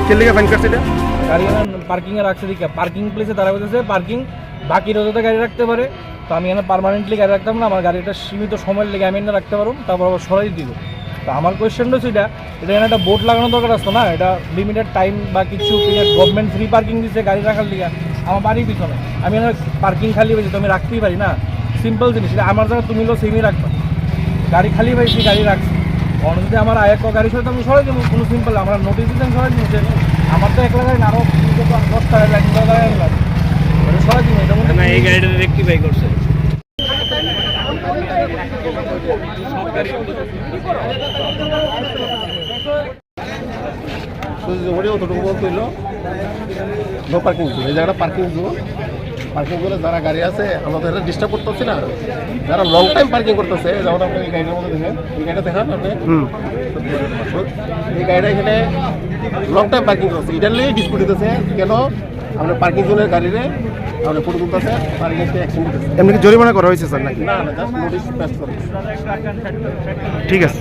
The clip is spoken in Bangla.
কেলিকা ফাইন কাটছে এটা গাড়ি পার্কিংয়ে রাখছে দিকে পার্কিং প্লেসে তারা বলতেছে পার্কিং বাকি রোজাতে গাড়ি রাখতে পারে। তো আমি এখানে পার্মানেন্টলি গাড়ি রাখতাম না, আমার গাড়িটা সীমিত সময়ের লেগে আমি এনে রাখতে পারবো, তারপর আবার সরাই দিব। তো আমার কোয়েশ্চেনটা হচ্ছে এটা এখানে একটা বোর্ড লাগানো দরকার আসতো না, এটা লিমিটেড টাইম বা কিছু গভর্নমেন্ট ফ্রি পার্কিং দিচ্ছে গাড়ি রাখার লিগে আমার বাড়ির পিছনে, আমি এখানে পার্কিং খালি পেয়েছি তো আমি রাখতেই পারি না। সিম্পল জিনিস, এটা আমার জায়গায় তুমি সেমই রাখবা, গাড়ি খালি পাইছি গাড়ি রাখছি, অন্য যদি আমার আয়েক গাড়ির সাথে আমি সরাই দেবো, কোনো সিম্পল আমরা নোটিস দিচ্ছি সরাই দিচ্ছি। আমার তো একলা গাড়ি না, আরও 10 টাকা লাগে সরাই দিব, এটা মধ্যে এই গাড়িটা রেক্টিফাই করছে। অতটুকু বলতে হইলো নো পার্কিং জোন, এই জায়গাটা পার্কিং জোন। পার্কিং জোনে যারা গাড়ি আছে আমরা তো এটা ডিস্টার্ব করতেছি না, যারা লং টাইম পার্কিং করতেছে যেমন আপনি এই গাড়িটার মধ্যে দেখেন, এই গাড়িটা দেখান আপনি, এই গাড়িটা এখানে লং টাইম পার্কিং করতেছে, এটার লিয়ে ডিসপিউট হইতেছে কেন আপনার পার্কিং জোনের গাড়িরে আপনার ফটো তুলতেছে, পার্কিং অ্যাকশন দিতেছে। এমনি কি জরিমানা করা হয়েছে স্যার নাকি? না না, জাস্ট নোটিশ পাস করা। ঠিক আছে।